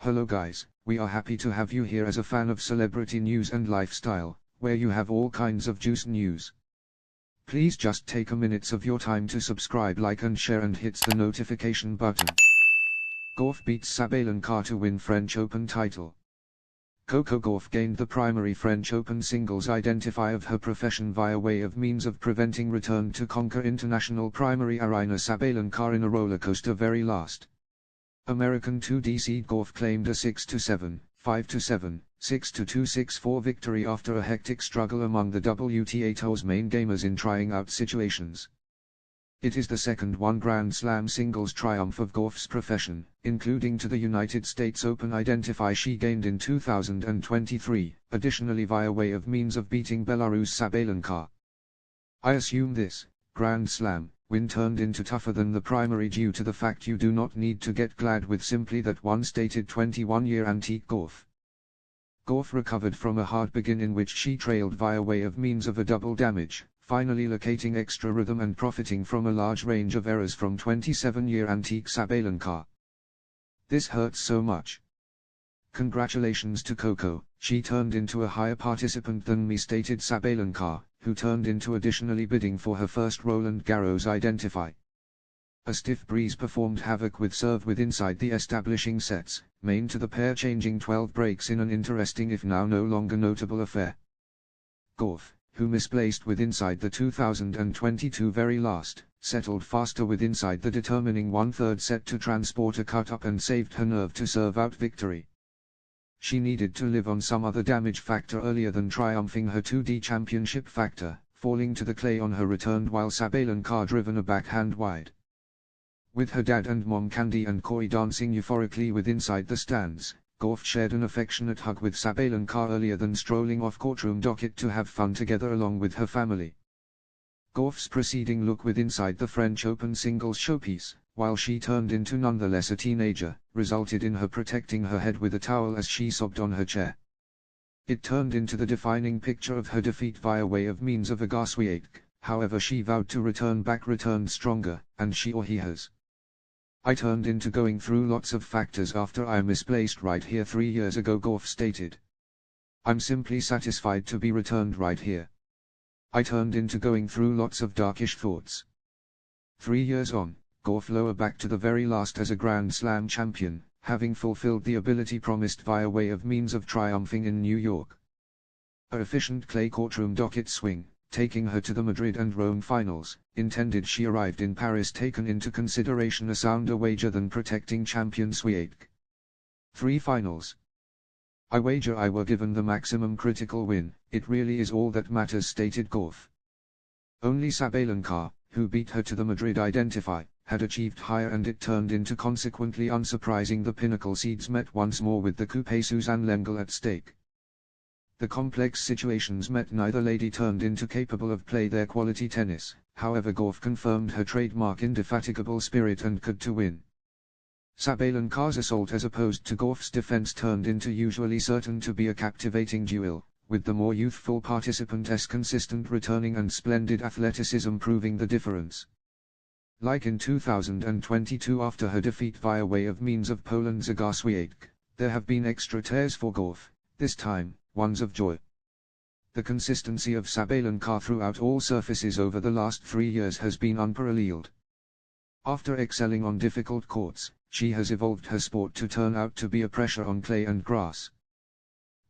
Hello guys, we are happy to have you here as a fan of celebrity news and lifestyle, where you have all kinds of juice news. Please just take a minute of your time to subscribe, like and share and hit the notification button. Gauff beats Sabalenka to win French Open title. Coco Gauff gained the primary French Open singles identifier of her profession via way of means of preventing return to conquer international primary Aryna Sabalenka in a rollercoaster very last. American 2D seed Gauff claimed a 6-7, 5-7, 6-2, 6-4 victory after a hectic struggle among the WTA Tour's main gamers in trying out situations. It is the second Grand Slam singles triumph of Gauff's profession, including to the United States Open identifier she gained in 2023, additionally via way of means of beating Belarus Sabalenka. I assume this Grand Slam win turned into tougher than the primary due to the fact you do not need to get glad with simply that one stated 21-year antique Gauff. Gauff recovered from a hard begin in which she trailed via way of means of a double damage, finally locating extra rhythm and profiting from a large range of errors from 27-year antique Sabalenka. This hurts so much. Congratulations to Coco, she turned into a higher participant than me, stated Sabalenka, who turned into additionally bidding for her first Roland Garros identify. A stiff breeze performed havoc with serve with inside the establishing sets, main to the pair changing 12 breaks in an interesting if now no longer notable affair. Gauff, who misplaced with inside the 2022 very last, settled faster with inside the determining 1/3 set to transport a cut-up and saved her nerve to serve out victory. She needed to live on some other damage factor earlier than triumphing her 2D championship factor, falling to the clay on her return while Sabalenka driven a backhand wide. With her dad and mom Candy and Coy dancing euphorically with inside the stands, Gauff shared an affectionate hug with Sabalenka earlier than strolling off courtroom docket to have fun together along with her family. Gauff's preceding look with inside the French Open singles showpiece, while she turned into nonetheless a teenager, resulted in her protecting her head with a towel as she sobbed on her chair. It turned into the defining picture of her defeat via way of means of a Swiatek, however she vowed to returned stronger, and she or he has. I turned into going through lots of factors after I misplaced right here 3 years ago, Gauff stated. I'm simply satisfied to be returned right here. I turned into going through lots of darkish thoughts. 3 years on, Gauff lower back to the very last as a Grand Slam champion, having fulfilled the ability promised via way of means of triumphing in New York. A efficient clay courtroom docket swing, taking her to the Madrid and Rome finals, intended she arrived in Paris taken into consideration a sounder wager than protecting champion Swiatek. 3 finals. I wager I were given the maximum critical win, it really is all that matters, stated Gauff. Only Sabalenka, who beat her to the Madrid identify, had achieved higher, and it turned into consequently unsurprising the pinnacle seeds met once more with the coupe Suzanne Lengel at stake. The complex situations met neither lady turned into capable of play their quality tennis, however Gauff confirmed her trademark indefatigable spirit and could to win. Sabalenka's assault as opposed to Gauff's defense turned into usually certain to be a captivating duel, with the more youthful participant's consistent returning and splendid athleticism proving the difference. Like in 2022 after her defeat via way of means of Poland's Iga Swiatek, there have been extra tears for Gauff, this time, ones of joy. The consistency of Sabalenka throughout all surfaces over the last 3 years has been unparalleled. After excelling on difficult courts, she has evolved her sport to turn out to be a pressure on clay and grass.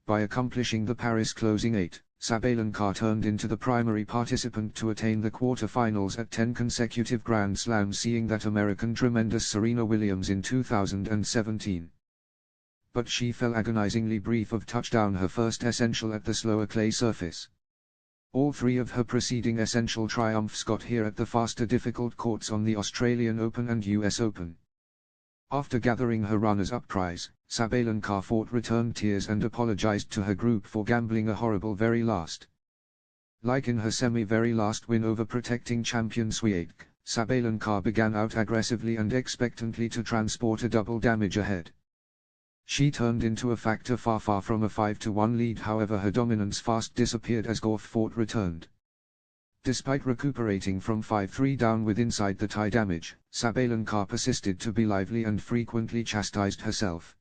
By accomplishing the Paris closing 8, Sabalenka turned into the primary participant to attain the quarter-finals at 10 consecutive Grand Slams, seeing that American tremendous Serena Williams in 2017. But she fell agonizingly brief of touchdown her first essential at the slower clay surface. All 3 of her preceding essential triumphs got here at the faster difficult courts on the Australian Open and US Open. After gathering her runners-up prize, Sabalenka fought returned tears and apologized to her group for gambling a horrible very last. Like in her semi-very last win over protecting champion Swiatek, Sabalenka began out aggressively and expectantly to transport a double damage ahead. She turned into a factor far from a 5-1 lead, however her dominance fast disappeared as Gauff fought returned. Despite recuperating from 5-3 down with inside the tie damage, Sabalenka persisted to be lively and frequently chastised herself.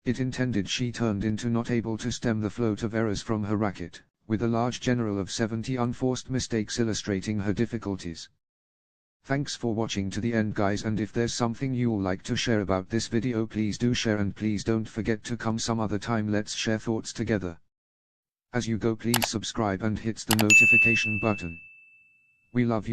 It intended she turned into not able to stem the float of errors from her racket, with a large general of 70 unforced mistakes illustrating her difficulties. Thanks for watching to the end guys, and if there's something you'll like to share about this video, please do share, and please don't forget to come some other time, let's share thoughts together. As you go, please subscribe and hit the notification button. We love you.